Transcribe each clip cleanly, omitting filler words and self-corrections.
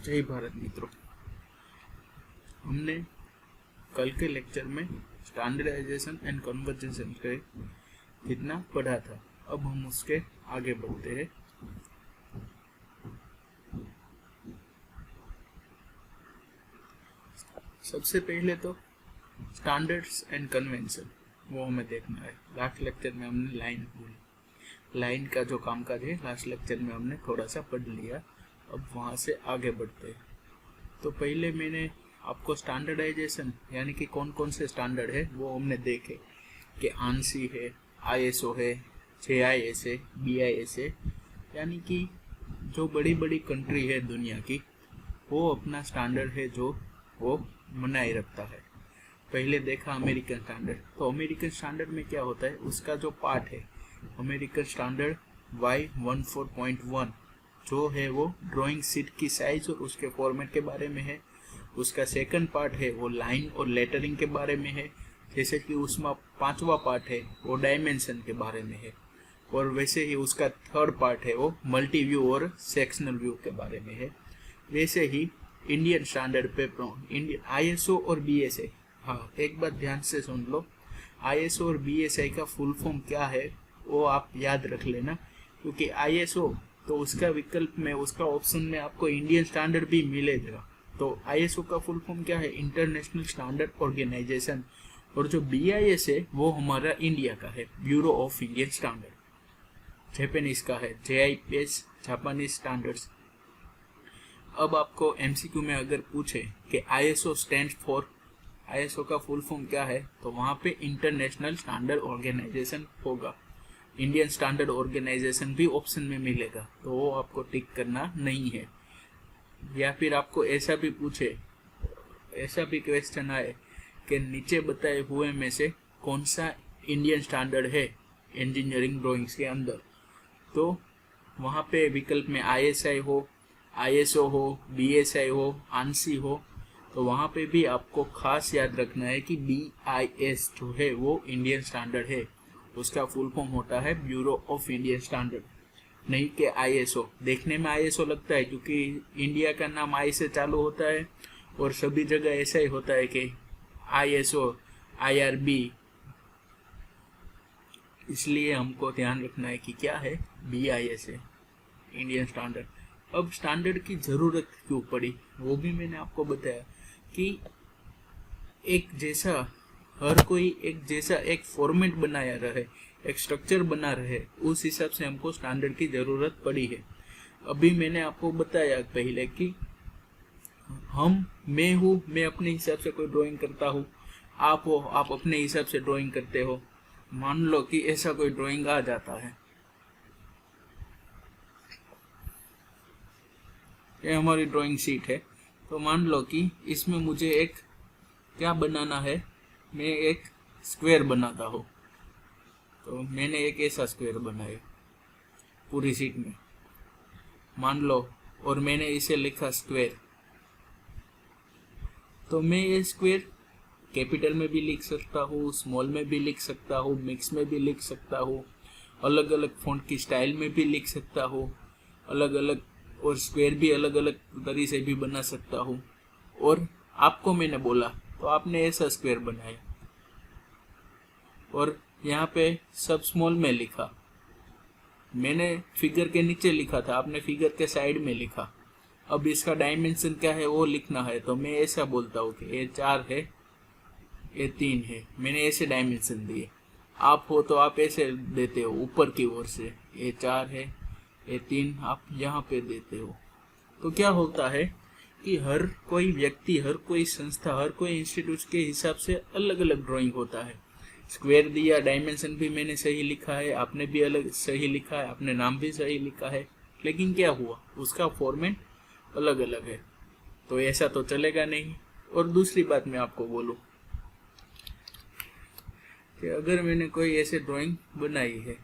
जय भारत मित्रों। हमने कल के लेक्चर में स्टैंडर्डाइजेशन एंड कन्वर्जेंस के कितना पढ़ा था। अब हम उसके आगे बढ़ते हैं। सबसे पहले तो स्टैंडर्ड्स एंड कन्वेंशन वो हमें देखना है। लास्ट लेक्चर में हमने लाइन का जो कामकाज है लास्ट लेक्चर में हमने थोड़ा सा पढ़ लिया। अब वहाँ से आगे बढ़ते हैं। तो पहले मैंने आपको स्टैंडर्डाइजेशन यानी कि कौन कौन से स्टैंडर्ड है वो हमने देखे कि आंसी है, ISO है, JIS है, BIS है, यानी कि जो बड़ी बड़ी कंट्री है दुनिया की वो अपना स्टैंडर्ड है जो वो बनाए रखता है। पहले देखा अमेरिकन स्टैंडर्ड। तो अमेरिकन स्टैंडर्ड में क्या होता है, उसका जो पार्ट है अमेरिकन स्टैंडर्ड Y14.1 जो है वो ड्राइंग शीट की साइज और उसके फॉर्मेट के बारे में है। उसका सेकंड पार्ट है वो लाइन और लेटरिंग के बारे में है। जैसे कि उसमें पांचवा पार्ट है वो डायमेंशन के बारे में है। और वैसे ही उसका थर्ड पार्ट है वो मल्टी व्यू और सेक्शनल व्यू के बारे में है। वैसे ही इंडियन स्टैंडर्ड पे इंडियन ISO और BSI, हाँ एक बात ध्यान से सुन लो, ISO और BSI का फुल फॉर्म क्या है वो आप याद रख लेना, क्योंकि ISO तो उसका विकल्प में उसका ऑप्शन में आपको इंडियन स्टैंडर्ड भी मिलेगा। तो ISO का फुल फॉर्म क्या है, इंटरनेशनल स्टैंडर्ड ऑर्गेनाइजेशन। और जो BIS है वो हमारा इंडिया का है, bureau of Indian standard. Japanese का है JIPS, जापानीज स्टैंडर्ड्स। अब आपको MCQ में अगर पूछे कि ISO स्टैंड फॉर, ISO का फुल फॉर्म क्या है, तो वहाँ पे इंटरनेशनल स्टैंडर्ड ऑर्गेनाइजेशन होगा। इंडियन स्टैंडर्ड ऑर्गेनाइजेशन भी ऑप्शन में मिलेगा, तो वो आपको टिक करना नहीं है। या फिर आपको ऐसा भी पूछे, ऐसा भी क्वेश्चन आए कि नीचे बताए हुए में से कौन सा इंडियन स्टैंडर्ड है इंजीनियरिंग ड्राइंग्स के अंदर, तो वहाँ पे विकल्प में ISI हो, ISO हो, BSI हो, ANSI हो, तो वहाँ पे भी आपको खास याद रखना है कि BIS जो है वो इंडियन स्टैंडर्ड है। उसका फुल फॉर्म होता है ब्यूरो ऑफ इंडियन स्टैंडर्ड, नहीं कि ISO। देखने में ISO लगता है क्योंकि इंडिया का नाम I से चालू होता है और सभी जगह ऐसा ही होता है कि ISO, IRB, इसलिए हमको ध्यान रखना है कि क्या है, BIS है इंडियन स्टैंडर्ड। अब स्टैंडर्ड की ज़रूरत क्यों पड़ी वो भी मैंने आपको बताया कि एक जैसा हर कोई एक जैसा एक फॉर्मेट बनाया रहे, एक स्ट्रक्चर बना रहे, उस हिसाब से हमको स्टैंडर्ड की ज़रूरत पड़ी है। अभी मैंने आपको बताया पहले कि मैं हूँ, मैं अपने हिसाब से कोई ड्राइंग करता हूँ, आप हो, आप अपने हिसाब से ड्राइंग करते हो। मान लो कि ऐसा कोई ड्राइंग आ जाता है, ये हमारी ड्राइंग शीट है, तो मान लो कि इसमें मुझे एक क्या बनाना है, मैं एक स्क्वायर बनाता हूँ। तो मैंने एक ऐसा स्क्वायर बनाया पूरी शीट में, मान लो, और मैंने इसे लिखा स्क्वायर। तो मैं ये स्क्वायर कैपिटल में भी लिख सकता हूँ, स्मॉल में भी लिख सकता हूँ, मिक्स में भी लिख सकता हूँ, अलग अलग फॉन्ट की स्टाइल में भी लिख सकता हूँ, अलग अलग, और स्क्वायर भी अलग अलग तरीके से भी बना सकता हूँ। और आपको मैंने बोला तो आपने ऐसा स्क्वायर बनाया, और यहाँ पे सब स्मॉल में लिखा, मैंने फिगर के नीचे लिखा था, आपने फिगर के साइड में लिखा। अब इसका डायमेंशन क्या है वो लिखना है, तो मैं ऐसा बोलता हूँ कि ये 4 है, ये 3 है, मैंने ऐसे डायमेंशन दिए। आप हो तो आप ऐसे देते हो ऊपर की ओर से, ये 4 है, ये 3 आप यहाँ पे देते हो। तो क्या होता है कि हर कोई व्यक्ति, हर कोई संस्था, हर कोई इंस्टीट्यूट के हिसाब से अलग अलग ड्राइंग होता है। स्क्वायर दिया, डायमेंशन भी मैंने सही लिखा है, आपने भी अलग सही लिखा है, आपने नाम भी सही लिखा है, लेकिन क्या हुआ, उसका फॉर्मेट अलग अलग है, तो ऐसा तो चलेगा नहीं। और दूसरी बात मैं आपको बोलूं कि अगर मैंने कोई ऐसे ड्राइंग बनाई है,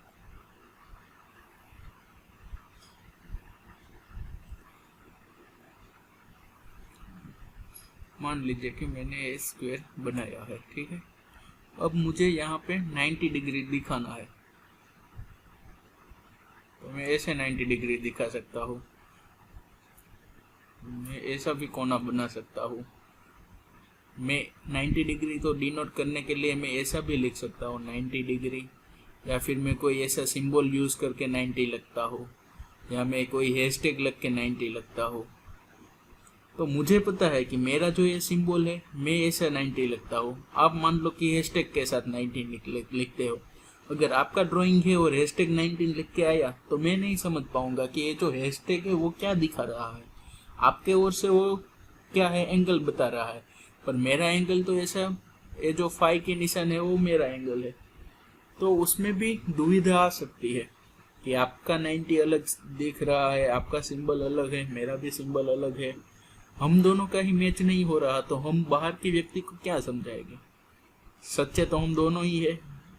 मान लीजिए कि मैंने ये स्क्वायर बनाया है, ठीक है। अब मुझे यहाँ पे 90 डिग्री दिखाना है, तो मैं ऐसे 90 डिग्री दिखा सकता हूँ। मैं ऐसा भी कोना बना सकता हूँ। मैं 90 डिग्री को डिनोट करने के लिए मैं ऐसा भी लिख सकता हूँ 90 डिग्री, या फिर मैं कोई ऐसा सिंबल यूज़ करके 90 लगता हूँ, या मैं कोई हैशटैग लग के 90 लगता हूँ। तो मुझे पता है कि मेरा जो ये सिंबल है मैं ऐसा 90 लगता हूँ। आप मान लो कि हैशटैग के साथ 90 लिखते हो। अगर आपका ड्राइंग है और हैशटैग 19 लिख के आया तो मैं नहीं समझ पाऊंगा कि ये जो हैशटैग है वो क्या दिखा रहा है। आपके ओर से वो क्या है, एंगल बता रहा है, पर मेरा एंगल तो ऐसा, ये जो फाई के निशान है वो मेरा एंगल है। तो उसमें भी दुविधा आ सकती है कि आपका 90 अलग दिख रहा है, आपका सिंबल अलग है, मेरा भी सिंबल अलग है, हम दोनों का ही मैच नहीं हो रहा, तो हम बाहर के व्यक्ति को क्या समझाएंगे। सच्चे तो हम दोनों ही है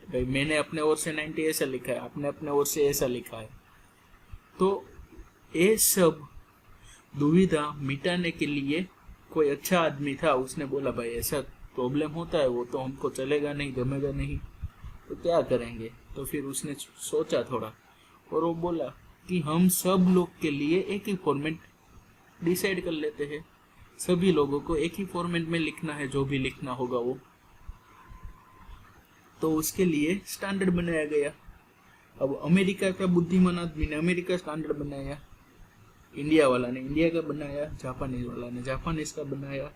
भाई। मैंने अपने ओर से 90 ऐसा लिखा है, आपने अपने ओर से ऐसा लिखा है। तो ये सब दुविधा मिटाने के लिए कोई अच्छा आदमी था, उसने बोला भाई ऐसा प्रॉब्लम होता है, वो तो हमको चलेगा नहीं, जमेगा नहीं, तो क्या करेंगे। तो फिर उसने सोचा थोड़ा और वो बोला कि हम सब लोग के लिए एक ही फॉर्मेट डिसाइड कर लेते हैं, सभी लोगों को एक ही फॉर्मेट में लिखना है, जो भी लिखना होगा वो। तो उसके लिए स्टैंडर्ड बनाया गया। अब अमेरिका का बुद्धिमान आदमी ने अमेरिका स्टैंडर्ड बनाया, इंडिया वाला ने इंडिया का बनाया, जापानीज वाला ने जापानीज का बनाया।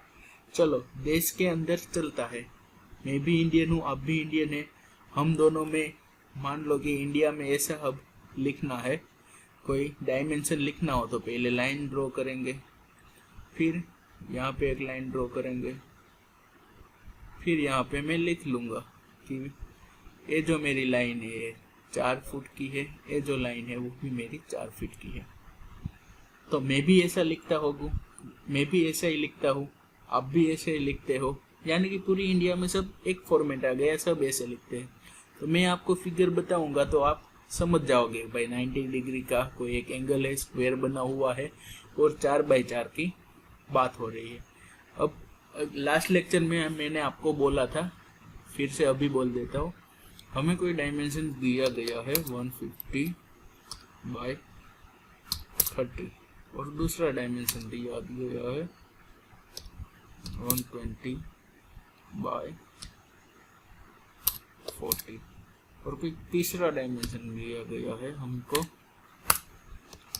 चलो देश के अंदर चलता है, मैं भी इंडियन हूँ, आप भी इंडियन है, हम दोनों में मान लो कि इंडिया में ऐसा अब लिखना है, कोई डायमेंशन लिखना हो तो पहले लाइन ड्रॉ करेंगे, फिर यहाँ पे एक लाइन ड्रॉ करेंगे, फिर यहाँ पे मैं लिख लूँगा कि ये जो मेरी लाइन है 4 फुट की है, ये जो लाइन है वो भी मेरी 4 फीट की है। तो मैं भी ऐसा लिखता होगा, मैं भी ऐसा ही लिखता हूँ, आप भी ऐसे ही लिखते हो, यानी कि पूरी इंडिया में सब एक फॉर्मेट आ गया, सब ऐसे लिखते हैं। तो मैं आपको फिगर बताऊंगा तो आप समझ जाओगे भाई 90 डिग्री का कोई एक एंगल है, स्क्वायर बना हुआ है और 4x4 की बात हो रही है। अब लास्ट लेक्चर में मैंने आपको बोला था, फिर से अभी बोल देता हूँ, हमें कोई डायमेंशन दिया गया है 150x30 और दूसरा डायमेंशन दिया गया है 120x40 और कोई तीसरा डायमेंशन दिया गया है हमको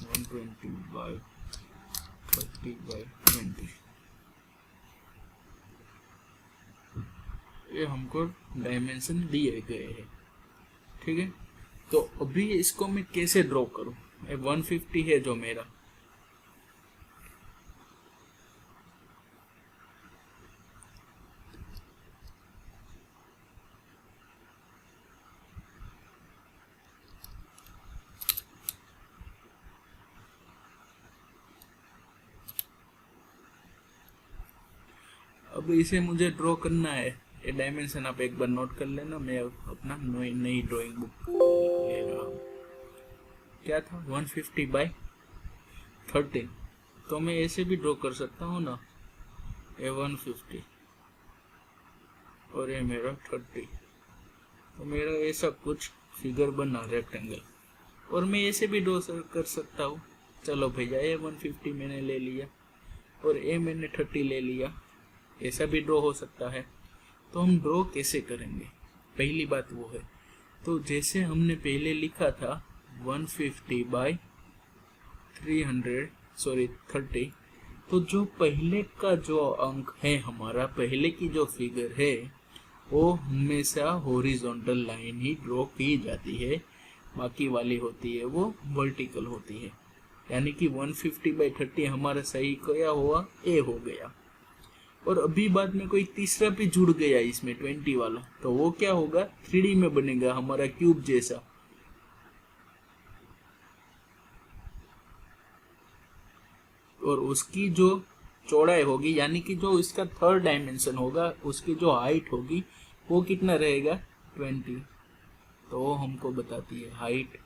120x30x20। ये हमको डायमेंशन दिए गए हैं, ठीक है। तो अभी इसको मैं कैसे ड्रॉ करूं। 150 है जो मेरा, अब इसे मुझे ड्रॉ करना है। ये डायमेंशन आप एक बार नोट कर लेना, मैं अपना नई ड्राइंग बुक ले रहा हूँ। क्या था 150x30, तो मैं ऐसे भी ड्रॉ कर सकता हूँ ना, ये 150 और ये मेरा 30, तो मेरा ऐसा कुछ फिगर बना रेक्टेंगल। और मैं ऐसे भी ड्रॉ कर सकता हूँ। चलो भैया ये 150 मैंने ले लिया और ये मैंने 30 ले लिया, ऐसा भी ड्रॉ हो सकता है। तो हम ड्रॉ कैसे करेंगे, पहली बात वो है। तो जैसे हमने पहले लिखा था 150x30, तो जो पहले का जो अंक है हमारा, पहले की जो फिगर है, वो हमेशा हॉरिजॉन्टल लाइन ही ड्रॉ की जाती है, बाकी वाली होती है वो वर्टिकल होती है। यानी कि 150x30 हमारा सही क्या हुआ, ए हो गया। और अभी बाद में कोई तीसरा भी जुड़ गया इसमें 20 वाला, तो वो क्या होगा, 3D में बनेगा हमारा क्यूब जैसा। और उसकी जो चौड़ाई होगी, यानी कि जो इसका थर्ड डायमेंशन होगा, उसकी जो हाइट होगी वो कितना रहेगा 20। तो वो हमको बताती है हाइट।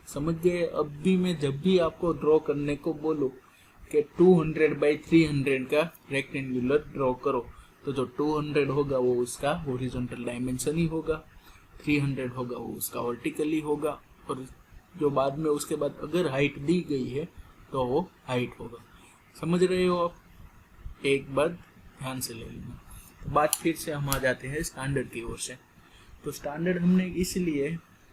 समझ गए। अब भी मैं जब भी आपको ड्रॉ करने को बोलूँ कि 200x300 का रेक्टेंगुलर ड्रॉ करो, तो जो 200 होगा वो उसका हॉरिजॉन्टल डायमेंशन ही होगा, 300 होगा वो उसका वर्टिकली होगा, और जो बाद में उसके बाद अगर हाइट दी गई है तो वो हाइट होगा। समझ रहे हो आप। एक बात ध्यान से ले लेना। तो बात फिर से हम आ जाते हैं स्टैंडर्ड की ओर से। तो स्टैंडर्ड हमने इसलिए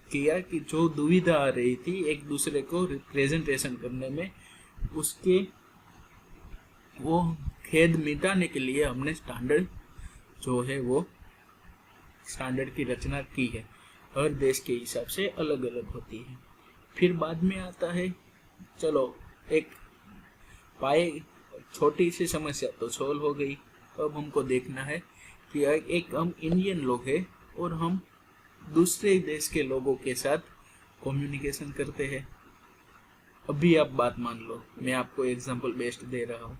किया कि जो दुविधा आ रही थी एक दूसरे को रिप्रेजेंटेशन करने में, उसके वो खेद मिटाने के लिए हमने स्टैंडर्ड जो है वो स्टैंडर्ड की रचना की है। हर देश के हिसाब से अलग अलग होती है। फिर बाद में आता है, चलो एक पाए छोटी सी समस्या तो सोल्व हो गई। अब हमको देखना है कि एक हम इंडियन लोग हैं और हम दूसरे देश के लोगों के साथ कम्युनिकेशन करते हैं। अभी आप बात मान लो, मैं आपको एग्जांपल बेस्ड दे रहा हूँ।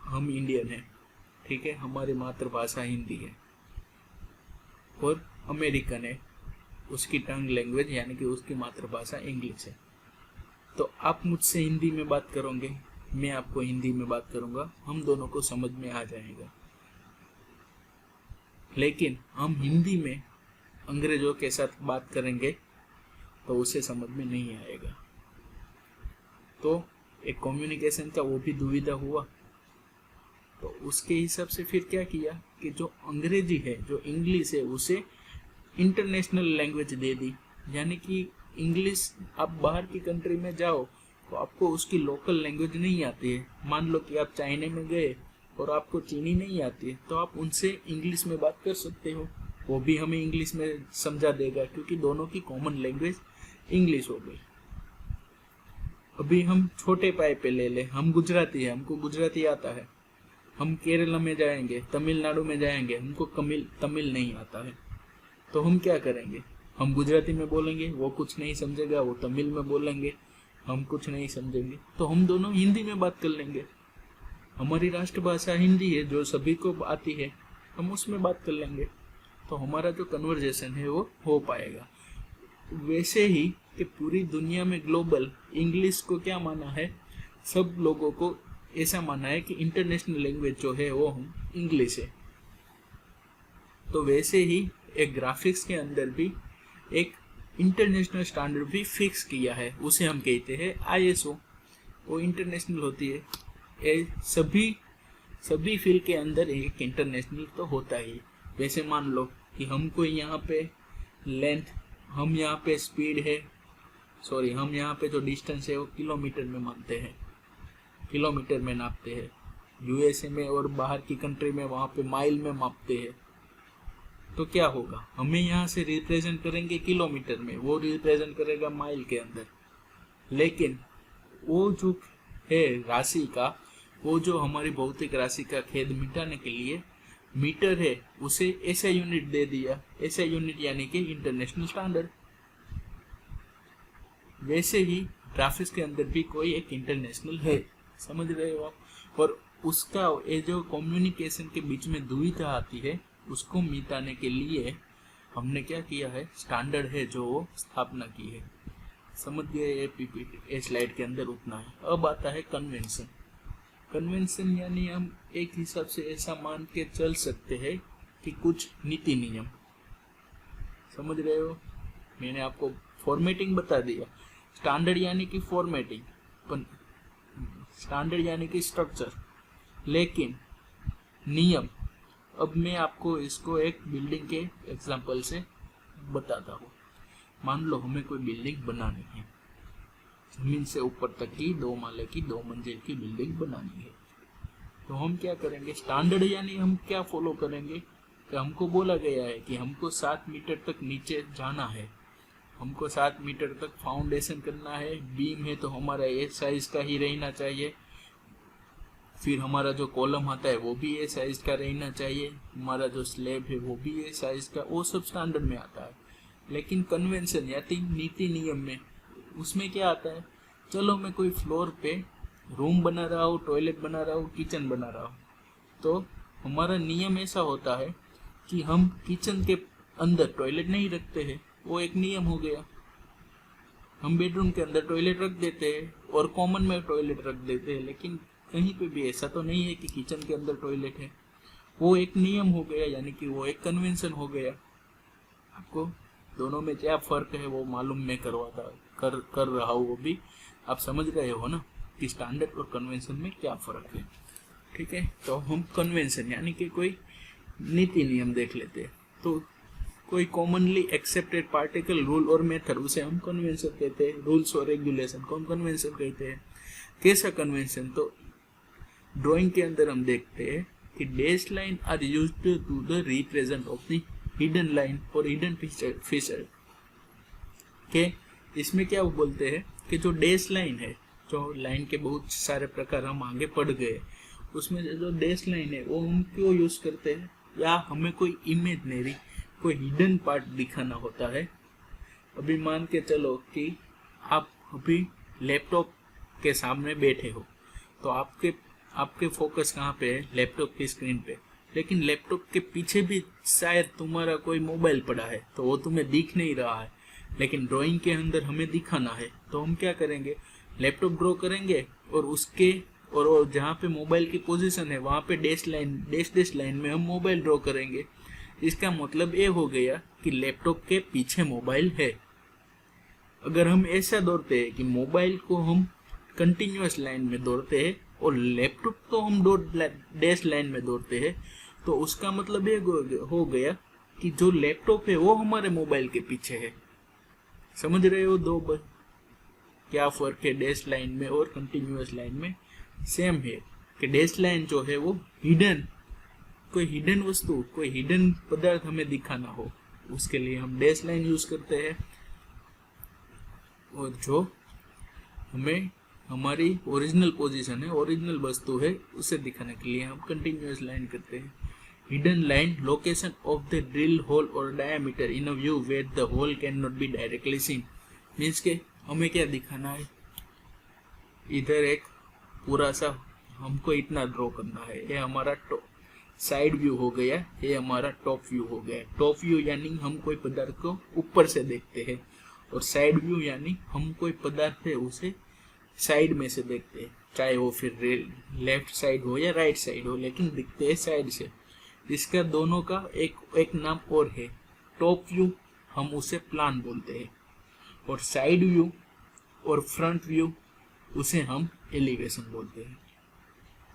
हम इंडियन हैं, ठीक है, हमारी मातृभाषा हिंदी है, और अमेरिकन है, उसकी टंग लैंग्वेज यानी कि उसकी मातृभाषा इंग्लिश है। तो आप मुझसे हिंदी में बात करोगे, मैं आपको हिंदी में बात करूंगा, हम दोनों को समझ में आ जाएगा। लेकिन हम हिंदी में अंग्रेजों के साथ बात करेंगे तो उसे समझ में नहीं आएगा। तो एक कम्युनिकेशन का वो भी दुविधा हुआ। तो उसके हिसाब से फिर क्या किया कि जो अंग्रेजी है, जो इंग्लिश है, उसे इंटरनेशनल लैंग्वेज दे दी। यानी कि इंग्लिश, आप बाहर की कंट्री में जाओ तो आपको उसकी लोकल लैंग्वेज नहीं आती है। मान लो कि आप चाइना में गए और आपको चीनी नहीं आती है, तो आप उनसे इंग्लिश में बात कर सकते हो, वो भी हमें इंग्लिश में समझा देगा, क्योंकि दोनों की कॉमन लैंग्वेज इंग्लिश हो गई। अभी हम छोटे पाए पे ले ले, हम गुजराती है, हमको गुजराती आता है। हम केरला में जाएंगे, तमिलनाडु में जाएंगे, हमको तमिल नहीं आता है, तो हम क्या करेंगे? हम गुजराती में बोलेंगे, वो कुछ नहीं समझेगा, वो तमिल में बोलेंगे, हम कुछ नहीं समझेंगे, तो हम दोनों हिंदी में बात कर लेंगे। हमारी राष्ट्रभाषा हिंदी है, जो सभी को आती है, हम उसमें बात कर लेंगे, तो हमारा जो कन्वर्जेशन है वो हो पाएगा। वैसे ही कि पूरी दुनिया में ग्लोबल इंग्लिश को क्या माना है, सब लोगों को ऐसा माना है कि इंटरनेशनल लैंग्वेज जो है वो हम इंग्लिश है। तो वैसे ही एक ग्राफिक्स के अंदर भी एक इंटरनेशनल स्टैंडर्ड भी फिक्स किया है, उसे हम कहते हैं ISO। वो इंटरनेशनल होती है। सभी फील्ड के अंदर एक इंटरनेशनल तो होता ही। वैसे मान लो कि हमको यहाँ पे लेंथ, हम यहाँ पे स्पीड है, हम यहाँ पे जो डिस्टेंस है वो किलोमीटर में मानते हैं, किलोमीटर में नापते हैं। USA में और बाहर की कंट्री में वहाँ पे माइल में मापते हैं। तो क्या होगा, हमें यहाँ से रिप्रेजेंट करेंगे किलोमीटर में, वो रिप्रेजेंट करेगा माइल के अंदर। लेकिन वो जो है राशि का, वो जो हमारी भौतिक राशि का खेद मिटाने के लिए मीटर है, उसे ऐसा यूनिट दे दिया, ऐसा यूनिट यानी कि इंटरनेशनल स्टैंडर्ड। वैसे ही ग्राफिक्स के अंदर भी कोई एक इंटरनेशनल है, समझ रहे हो आप। और उसका ये जो कम्युनिकेशन के बीच में दुविधा आती है, उसको मिटाने के लिए हमने क्या किया है, स्टैंडर्ड है जो स्थापना की है। समझ गए? PPT स्लाइड के अंदर उतना है। अब आता है कन्वेंशन। कन्वेंशन यानी हम एक हिसाब से ऐसा मान के चल सकते हैं कि कुछ नीति नियम, समझ रहे हो। मैंने आपको फॉर्मेटिंग बता दिया। स्टैंडर्ड यानी कि फॉर्मेटिंग, स्टैंडर्ड यानी कि स्ट्रक्चर, लेकिन नियम। अब मैं आपको इसको एक बिल्डिंग के एग्जांपल से बताता हूँ। मान लो हमें कोई बिल्डिंग बनानी है, जमीन से ऊपर तक की 2 माले की 2 मंजिल की बिल्डिंग बनानी है। तो हम क्या करेंगे, स्टैंडर्ड यानी हम क्या फॉलो करेंगे कि हमको बोला गया है कि हमको 7 मीटर तक नीचे जाना है, हमको 7 मीटर तक फाउंडेशन करना है, बीम है तो हमारा एक साइज का ही रहना चाहिए, फिर हमारा जो कॉलम आता है वो भी ये साइज का रहना चाहिए, हमारा जो स्लैब है वो भी ये साइज का, वो सब स्टैंडर्ड में आता है। लेकिन कन्वेंशन या नीति नियम में, उसमें क्या आता है, चलो मैं कोई फ्लोर पे रूम बना रहा हूँ, टॉयलेट बना रहा हूँ, किचन बना रहा हूँ, तो हमारा नियम ऐसा होता है कि हम किचन के अंदर टॉयलेट नहीं रखते हैं, वो एक नियम हो गया। हम बेडरूम के अंदर टॉयलेट रख देते हैं और कॉमन में टॉयलेट रख देते हैं, लेकिन कहीं पे भी ऐसा तो नहीं है कि किचन के अंदर टॉयलेट है। वो एक नियम हो गया, यानी कि वो एक कन्वेंशन हो गया। आपको दोनों में क्या फर्क है वो मालूम मैं कर रहा हूँ, वो भी आप समझ रहे हो ना कि स्टैंडर्ड और कन्वेंशन में क्या फर्क है। ठीक है। तो हम कन्वेंशन यानी कि कोई नीति नियम देख लेते हैं। तो कोई कॉमनली एक्सेप्टेड पार्टिकल रूल और मेथड, उसे हम कन्वेंशन कहते हैं। रूल्स और रेगुलेशन को हम कन्वेंशन कहते हैं। कैसा कन्वेंशन? तो ड्राइंग के अंदर हम देखते हैं कि dash line are used to the represent of the hidden line और हिडन फीचर के। इसमें क्या वो बोलते हैं कि जो डैश लाइन है, जो लाइन के बहुत सारे प्रकार हम आगे पढ़ गए, उसमें जो डैश लाइन है वो हम क्यों यूज करते हैं? या हमें कोई इमेजनरी, कोई हिडन पार्ट दिखाना होता है। अभी मान के चलो कि आप अभी लैपटॉप के सामने बैठे हो, तो आपके फोकस कहाँ पे है? लैपटॉप की स्क्रीन पे। लेकिन लैपटॉप के पीछे भी शायद तुम्हारा कोई मोबाइल पड़ा है, तो वो तुम्हें दिख नहीं रहा है, लेकिन ड्राइंग के अंदर हमें दिखाना है। तो हम क्या करेंगे? लैपटॉप ड्रॉ करेंगे और वो जहाँ पे मोबाइल की पोजीशन है वहाँ पे डैश लाइन में हम मोबाइल ड्रॉ करेंगे। इसका मतलब ये हो गया कि लैपटॉप के पीछे मोबाइल है। अगर हम ऐसा दौड़ते हैं कि मोबाइल को हम कंटिन्यूअस लाइन में दौड़ते हैं और लैपटॉप को हम डैश लाइन में दौड़ते हैं, तो उसका मतलब ये हो गया कि जो लैपटॉप है वो हमारे मोबाइल के पीछे है। समझ रहे हो दो क्या फर्क है डैश लाइन में और कंटिन्यूअस लाइन में? सेम है कि डैश लाइन जो है वो कोई हिडन वस्तु, कोई हिडन पदार्थ हमें दिखाना हो, उसके लिए हम डैश लाइन यूज करते हैं। और जो हमें हमारी ओरिजिनल पोजीशन है, ओरिजिनल वस्तु है, उसे दिखाने के लिए हम कंटिन्यूअस लाइन करते हैं। Hidden line location of the drill hole और diameter in a view where the hole can not be directly seen. Means के हमें क्या दिखाना है? इधर एक पूरा सा हमको इतना ड्रॉ करना है। ये हमारा साइड व्यू हो गया, ये हमारा टॉप व्यू हो गया। टॉप व्यू यानी हम कोई पदार्थ को ऊपर से देखते हैं, और साइड व्यू यानी हम कोई पदार्थ है उसे साइड में से देखते हैं, चाहे वो फिर लेफ्ट साइड हो या राइट साइड हो, लेकिन दिखते हैं साइड से। इसका दोनों का एक नाम और है। टॉप व्यू हम उसे प्लान बोलते हैं, और साइड व्यू और फ्रंट व्यू उसे हम एलिवेशन बोलते हैं।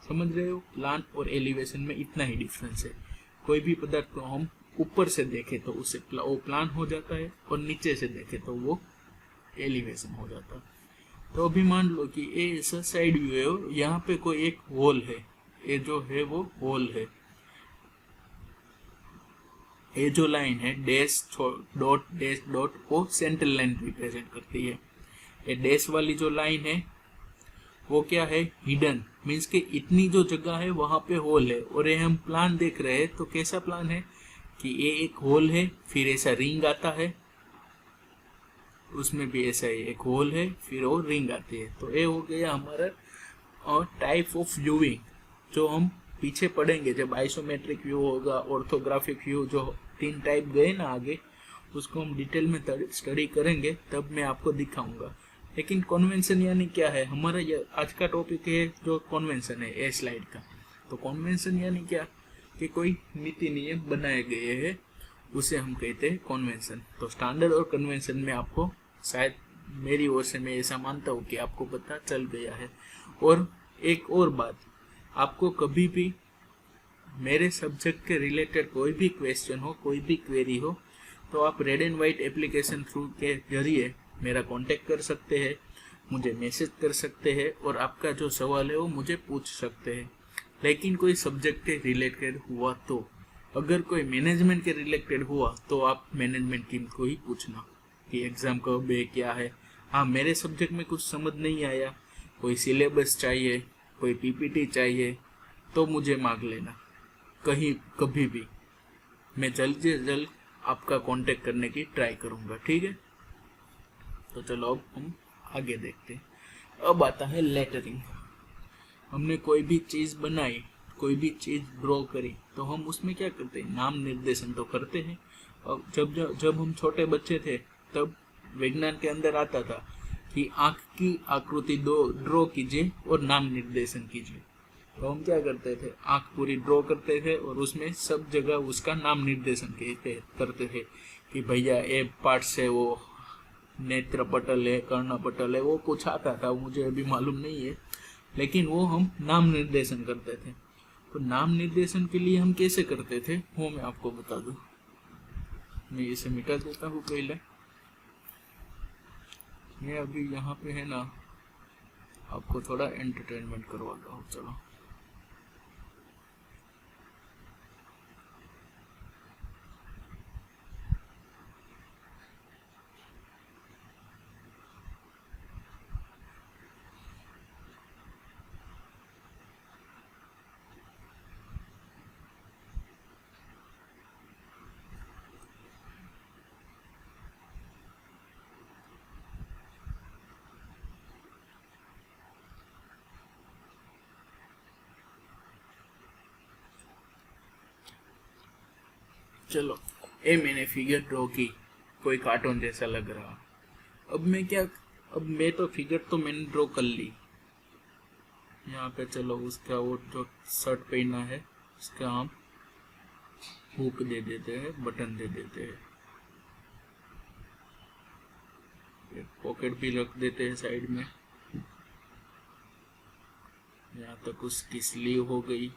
समझ रहे हो? प्लान और एलिवेशन में इतना ही डिफरेंस है। कोई भी पदार्थ को हम ऊपर से देखें तो उसे वो प्लान हो जाता है, और नीचे से देखें तो वो एलिवेशन हो जाता है। तो अभी मान लो कि ये ऐसा साइड व्यू है और यहाँ पे कोई एक होल है। ये जो है वो होल है। ये जो लाइन है डैश डॉट वो सेंट्रल लाइन रिप्रेजेंट करती है। ये डैश वाली जो लाइन है वो क्या है? हिडन। मीन्स के इतनी जो जगह है वहां पे होल है, और ये हम प्लान देख रहे हैं। तो कैसा प्लान है कि ये एक होल है, फिर ऐसा रिंग आता है, उसमें भी ऐसा ही एक होल है, फिर वो रिंग आती है। तो ये हो गया हमारा और टाइप ऑफ व्यूइंग जो हम पीछे पढ़ेंगे जब आइसोमेट्रिक व्यू होगा, ऑर्थोग्राफिक व्यू, जो 3 टाइप गए ना आगे, उसको हम डिटेल में स्टडी करेंगे, तब मैं आपको दिखाऊंगा। लेकिन कन्वेंशन यानी क्या है? हमारा ये आज का टॉपिक है जो कन्वेंशन है ए स्लाइड का। तो कन्वेंशन यानी क्या? कि कोई नीति नियम बनाए गए हैं, उसे हम कहते हैं कन्वेंशन। तो स्टैंडर्ड और कन्वेंशन में आपको शायद मेरी ओर से मैं ऐसा मानता हूँ कि आपको पता चल गया है। और एक और बात, आपको कभी भी मेरे सब्जेक्ट के रिलेटेड कोई भी क्वेश्चन हो, कोई भी क्वेरी हो, तो आप red and white application through के जरिए मेरा कांटेक्ट कर सकते हैं, मुझे मैसेज कर सकते हैं, और आपका जो सवाल है वो मुझे पूछ सकते हैं। लेकिन कोई सब्जेक्ट के रिलेटेड हुआ तो, अगर कोई मैनेजमेंट के रिलेटेड हुआ तो आप मैनेजमेंट टीम को ही पूछना कि एग्जाम कब है, क्या है। हाँ, मेरे सब्जेक्ट में कुछ समझ नहीं आया, कोई सिलेबस चाहिए, कोई पीपीटी चाहिए, तो मुझे मांग लेना कभी भी। मैं जल्द से जल्द आपका कांटेक्ट करने की ट्राई करूँगा, ठीक है। तो चलो अब हम आगे देखते हैं। अब आता है लेटरिंग। हमने कोई भी चीज़ बनाई, कोई भी चीज़ ड्रॉ करी, तो हम उसमें क्या करते हैं? नाम निर्देशन तो करते हैं। अब जब हम छोटे बच्चे थे तब विज्ञान के अंदर आता था कि आँख की आकृति ड्रॉ कीजिए और नाम निर्देशन कीजिए। तो हम क्या करते थे? आँख पूरी ड्रॉ करते थे और उसमें सब जगह उसका नाम निर्देशन करते थे कि भैया ए पार्ट से वो नेत्र पटल है, कर्ण पटल है, वो कुछ आता था, मुझे अभी मालूम नहीं है, लेकिन वो हम नाम निर्देशन करते थे। तो नाम निर्देशन के लिए हम कैसे करते थे वो मैं आपको बता दूं। मैं इसे मिटा देता हूँ पहले। मैं अभी यहाँ पे है ना आपको थोड़ा एंटरटेनमेंट करवाता हूँ। चलो चलो ये मैंने फिगर ड्रॉ की, कोई कार्टून जैसा लग रहा। अब मैं तो फिगर तो मैंने ड्रॉ कर ली। यहाँ पे चलो उसका वो जो शर्ट पहना है उसका हम हुक दे देते हैं, बटन दे देते हैं, पॉकेट भी रख देते हैं साइड में। यहाँ तक उसकी स्लीव हो गई।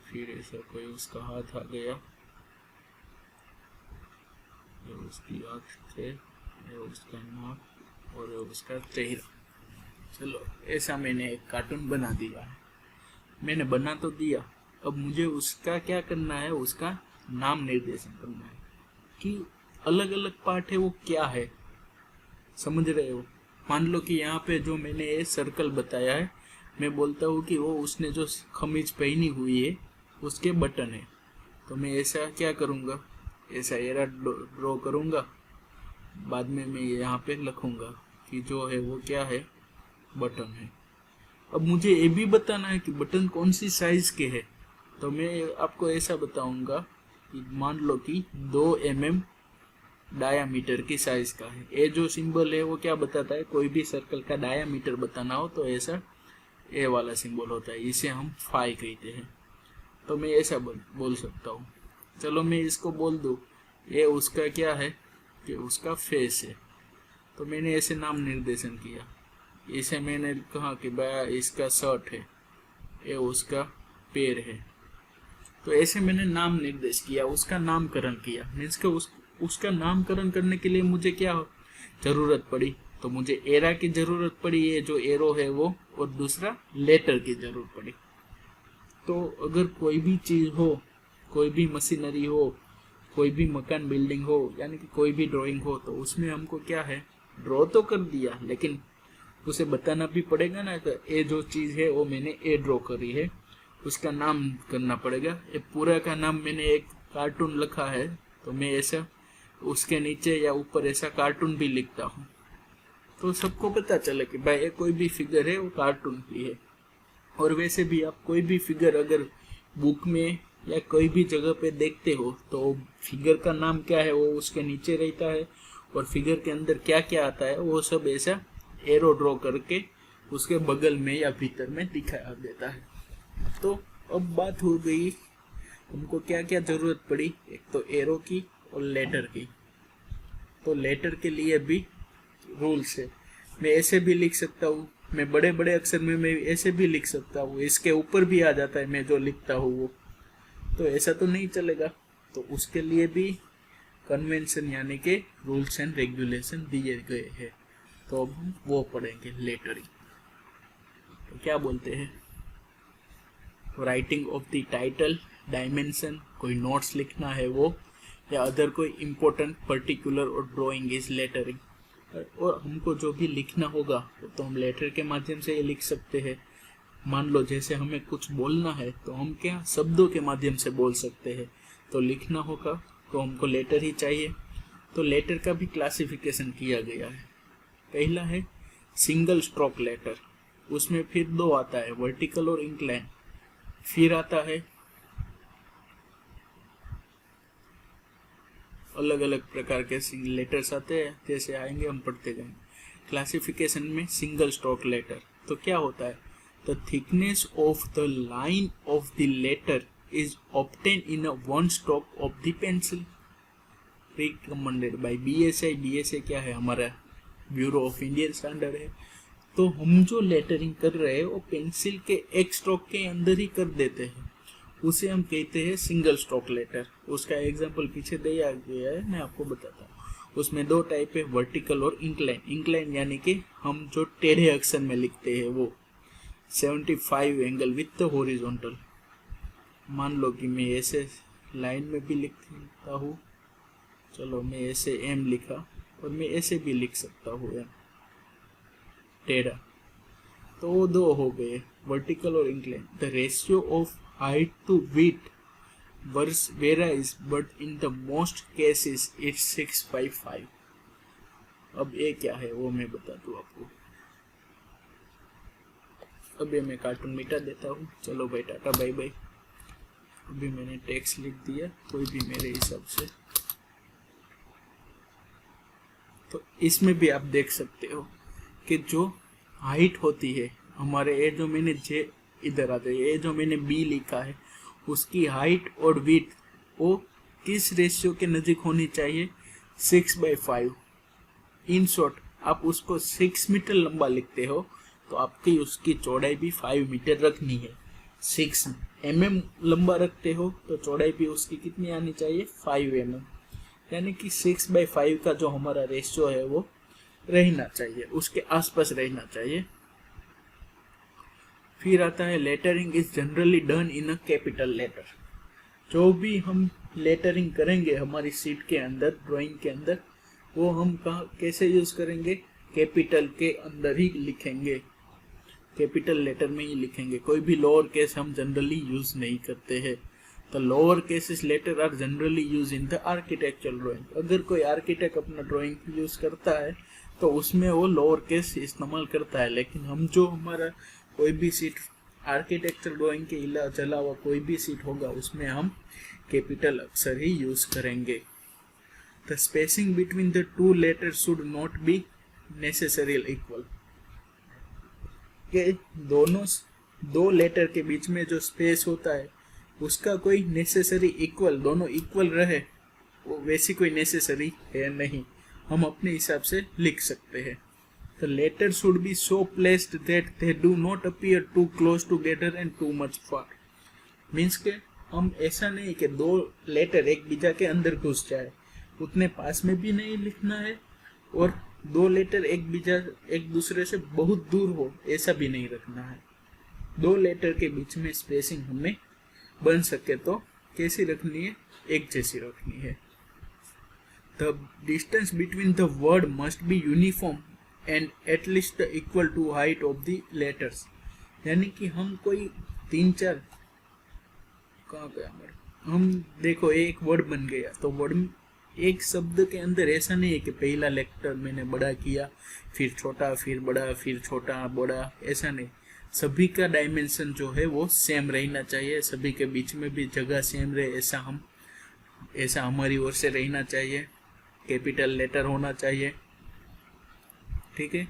फिर ऐसा कोई उसका हाथ आ गया, ये उसकी आँख थे, ये उसका नाक और ये उसका चेहरा। चलो ऐसा मैंने एक कार्टून बना दिया है। मैंने बना तो दिया, अब मुझे उसका क्या करना है, उसका नाम निर्देशन करना है कि अलग अलग पार्ट है वो क्या है। समझ रहे हो? मान लो कि यहाँ पे जो मैंने ये सर्कल बताया है, मैं बोलता हूँ कि वो उसने जो खमीज पहनी हुई है उसके बटन है। तो मैं ऐसा क्या करूँगा, ऐसा एरा ड्रॉ करूँगा, बाद में मैं यहाँ पे लिखूँगा कि जो है वो क्या है, बटन है। अब मुझे ये भी बताना है कि बटन कौन सी साइज के है। तो मैं आपको ऐसा बताऊँगा कि मान लो कि 2 mm डायामीटर की साइज का है। ये जो सिंबल है वो क्या बताता है, कोई भी सर्कल का डायामीटर बताना हो तो ऐसा ए वाला सिंबल होता है, इसे हम फाई कहते हैं। तो मैं ऐसा बोल सकता हूँ। चलो मैं इसको बोल दूँ, ये उसका क्या है कि उसका फेस है। तो मैंने ऐसे नाम निर्देशन किया। इसे मैंने कहा कि भाई इसका शर्ट है, ये उसका पैर है। तो ऐसे मैंने नाम निर्देश किया, उसका नामकरण किया। मीन्स के उसका नामकरण करने के लिए मुझे क्या जरूरत पड़ी, तो मुझे एरा की जरूरत पड़ी, ये जो एरो है वो, और दूसरा लेटर की जरूरत पड़ी। तो अगर कोई भी चीज हो, कोई भी मशीनरी हो, कोई भी मकान बिल्डिंग हो, यानी कि कोई भी ड्राइंग हो, तो उसमें हमको क्या है, ड्रॉ तो कर दिया लेकिन उसे बताना भी पड़ेगा ना। तो ये जो चीज है वो मैंने ए ड्रॉ करी है, उसका नाम करना पड़ेगा। ये पूरा का नाम मैंने एक कार्टून लिखा है, तो मैं ऐसा उसके नीचे या ऊपर ऐसा कार्टून भी लिखता हूँ, तो सबको पता चले कि भाई ये कोई भी फिगर है वो कार्टून की है। और वैसे भी आप कोई भी फिगर अगर बुक में या कोई भी जगह पे देखते हो तो फिगर का नाम क्या है वो उसके नीचे रहता है, और फिगर के अंदर क्या क्या आता है वो सब ऐसा एरो ड्रॉ करके उसके बगल में या भीतर में दिखाया देता है। तो अब बात हो गई हमको क्या क्या जरूरत पड़ी, एक तो एरो की और लेटर की। तो लेटर के लिए भी रूल्स है, मैं ऐसे भी लिख सकता हूँ, मैं बड़े बड़े अक्षर में मैं ऐसे भी लिख सकता हूँ, इसके ऊपर भी आ जाता है मैं जो लिखता हूँ वो। तो ऐसा तो नहीं चलेगा, तो उसके लिए भी कन्वेंशन यानी के रूल्स एंड रेगुलेशन दिए गए हैं। तो अब हम वो पढ़ेंगे, लेटरिंग। तो क्या बोलते हैं, writing of the title, dimension, कोई नोट्स लिखना है वो, या अदर कोई इम्पोर्टेंट पर्टिकुलर और ड्राइंग इज लेटरिंग। और हमको जो भी लिखना होगा तो हम लेटर के माध्यम से ये लिख सकते हैं। मान लो जैसे हमें कुछ बोलना है तो हम क्या शब्दों के माध्यम से बोल सकते हैं, तो लिखना होगा तो हमको लेटर ही चाहिए। तो लेटर का भी क्लासिफिकेशन किया गया है। पहला है सिंगल स्ट्रोक लेटर, उसमें फिर 2 आता है, वर्टिकल और इंक्लाइन। फिर आता है अलग अलग प्रकार के लेटर्स आते हैं, जैसे आएंगे हम पढ़ते जाएंगे। क्लासिफिकेशन में सिंगल स्ट्रोक लेटर, तो क्या होता है, the thickness of the line of the letter is obtain in a 1 stroke of the pencil, recommended by BSI। BSI क्या है, हमारा ब्यूरो ऑफ इंडियन स्टैंडर्ड है। तो हम जो लेटरिंग कर रहे हैं वो पेंसिल के एक स्ट्रोक के अंदर ही कर देते हैं, उसे हम कहते हैं सिंगल स्ट्रोक लेटर। उसका एग्जांपल पीछे दिया गया है, मैं आपको बताता हूँ। उसमें दो टाइप है, वर्टिकल और इंक्लाइन। इंक्लाइन यानी कि हम जो टेढ़े अक्षर में लिखते हैं वो 75 एंगल विथ द हॉरिजॉन्टल। मान लो कि मैं ऐसे लाइन में भी लिखता हूँ, चलो मैं ऐसे एम लिखा और मैं ऐसे भी लिख सकता हूँ एम टेढ़ा, तो वो दो हो गए, वर्टिकल और incline. The ratio of height to width varies, but in the most cases it's 6/5। अब ये क्या है वो मैं बता दूं आपको। अब ये मैं कार्टून मिटा देता हूँ, चलो भाई टाटा बाय बाय। अभी मैंने टेक्स्ट लिख दिया कोई भी मेरे हिसाब से। तो इसमें भी आप देख सकते हो कि जो हाइट होती है हमारे, ये जो मैंने जे इधर आते, ये जो मैंने बी लिखा है उसकी हाइट और विड्थ वो किस रेशियो के नज़दीक होनी चाहिए, 6/5। इन शॉर्ट आप उसको 6 मीटर लंबा लिखते हो तो आपकी उसकी चौड़ाई भी 5 मीटर रखनी है। 6 mm लंबा रखते हो तो चौड़ाई भी उसकी कितनी आनी चाहिए, 5 mm। यानी कि 6/5 का जो हमारा रेशियो है वो रहना चाहिए, उसके आसपास रहना चाहिए। फिर आता है lettering is generally done in a capital letter. जो भी हम लेटरिंग करेंगे हमारी शीट के अंदर, ड्राइंग के अंदर, वो हम कहाँ कैसे यूज करेंगे, कैपिटल के अंदर ही लिखेंगे, कैपिटल लेटर में ही लिखेंगे। कोई भी लोअर केस हम जनरली यूज नहीं करते हैं। तो lower cases letter are generally use in the architectural drawing. अगर कोई आर्किटेक्ट अपना ड्राइंग यूज करता है तो उसमें वो लोअर केस इस्तेमाल करता है, लेकिन हम जो हमारा कोई भी सीट आर्किटेक्चर ड्राइंग के अलावा कोई भी सीट होगा उसमें हम कैपिटल अक्षर ही यूज करेंगे। The spacing between the two letters should not be necessarily equal. के दोनों दो लेटर के बीच में जो स्पेस होता है उसका कोई नेसेसरी इक्वल, दोनों इक्वल रहे, वो वैसी कोई नेसेसरी है नहीं, हम अपने हिसाब से लिख सकते हैं। The letters should be so placed that they do not appear too close together and too much far। Means के हम ऐसा नहीं कि दो लेटर एक बीजा के अंदर घुस जाए, उतने पास में भी नहीं लिखना है और दो लेटर एक दूसरे से बहुत दूर हो, ऐसा भी नहीं रखना है। दो लेटर के बीच में स्पेसिंग हमें बन सके तो कैसी रखनी है, एक जैसी रखनी है। The distance between the word must be uniform and at least the equal to height of the letters। यानी कि हम कोई 3-4 कहाँ गया हमारा, हम देखो एक वर्ड बन गया तो वर्ड एक शब्द के अंदर ऐसा नहीं है कि पहला लेटर मैंने बड़ा किया फिर छोटा फिर बड़ा फिर छोटा बड़ा, ऐसा नहीं। सभी का डायमेंशन जो है वो सेम रहना चाहिए, सभी के बीच में भी जगह सेम रहे, ऐसा हमारी ओर से रहना चाहिए। कैपिटल लेटर होना चाहिए, ठीक है।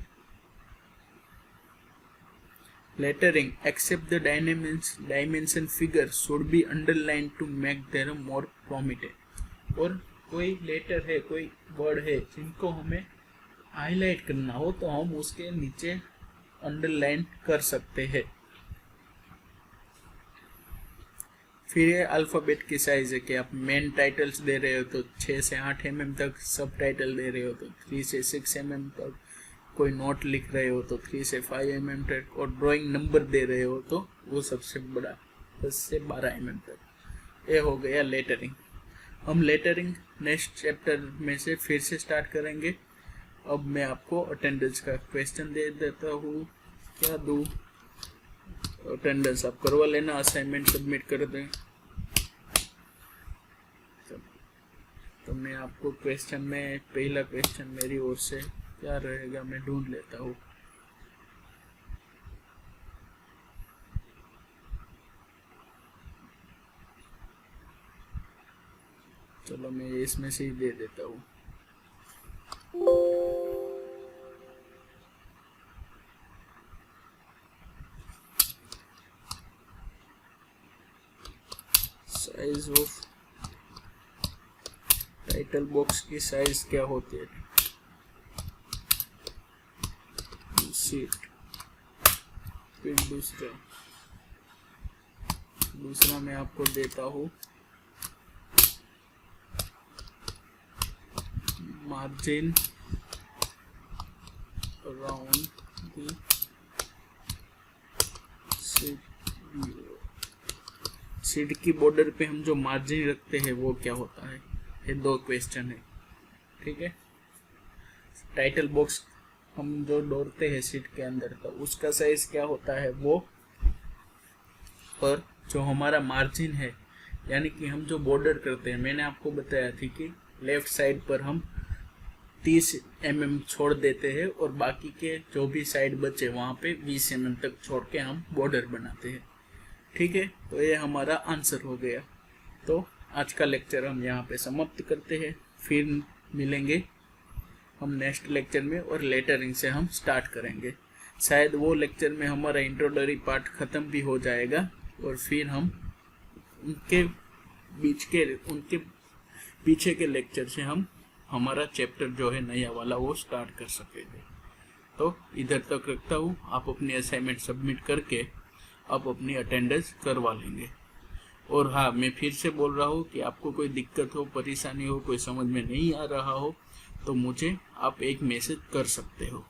Lettering except the dimension figure should be underline to make their more prominent. और कोई लेटर है, कोई वर्ड है जिनको हमें हाईलाइट करना हो तो हम उसके नीचे अंडरलाइन कर सकते हैं। फिर ये अल्फ़ाबेट की साइज है कि आप मेन टाइटल्स दे रहे हो तो 6 से 8 mm तक, सब टाइटल दे रहे हो तो 3 से 6 mm तक, कोई नोट लिख रहे हो तो 3 से 5 mm तक, और ड्राइंग नंबर दे रहे हो तो वो सबसे बड़ा 10 से 12 mm तक। ये हो गया लेटरिंग। हम लेटरिंग नेक्स्ट चैप्टर में से फिर से स्टार्ट करेंगे। अब मैं आपको अटेंडेंस का क्वेश्चन दे देता हूँ, क्या दूँ, अटेंडेंस आप करवा लेना, असाइनमेंट सबमिट कर दें। तो मैं आपको क्वेश्चन में, पहला क्वेश्चन मेरी ओर से क्या रहेगा मैं ढूंढ लेता हूँ। चलो मैं इसमें से ही दे देता हूँ। साइज ऑफ टाइटल बॉक्स की साइज क्या होती है, सीट। फिर दूसरा मैं आपको देता हूँ मार्जिन अराउंड द सीट की बॉर्डर पे हम जो मार्जिन रखते हैं वो क्या होता है, ये 2 क्वेश्चन है। ठीक है, टाइटल बॉक्स हम जो डोरते हैं सीट के अंदर तो उसका साइज क्या होता है वो, पर जो हमारा मार्जिन है यानी कि हम जो बॉर्डर करते हैं, मैंने आपको बताया थी कि लेफ्ट साइड पर हम 30 mm छोड़ देते हैं और बाकी के जो भी साइड बचे वहां पे 20 mm तक छोड़ के हम बॉर्डर बनाते हैं। ठीक है, तो ये हमारा आंसर हो गया। तो आज का लेक्चर हम यहाँ पे समाप्त करते हैं, फिर मिलेंगे हम नेक्स्ट लेक्चर में और लेटरिंग से हम स्टार्ट करेंगे। शायद वो लेक्चर में हमारा इंट्रोडक्टरी पार्ट ख़त्म भी हो जाएगा और फिर हम उनके पीछे के लेक्चर से हम हमारा चैप्टर जो है नया वाला वो स्टार्ट कर सकेंगे। तो इधर तक रखता हूँ, आप अपनी असाइनमेंट सबमिट करके आप अपनी अटेंडेंस करवा लेंगे। और हाँ, मैं फिर से बोल रहा हूँ कि आपको कोई दिक्कत हो, परेशानी हो, कोई समझ में नहीं आ रहा हो तो मुझे आप एक मैसेज कर सकते हो।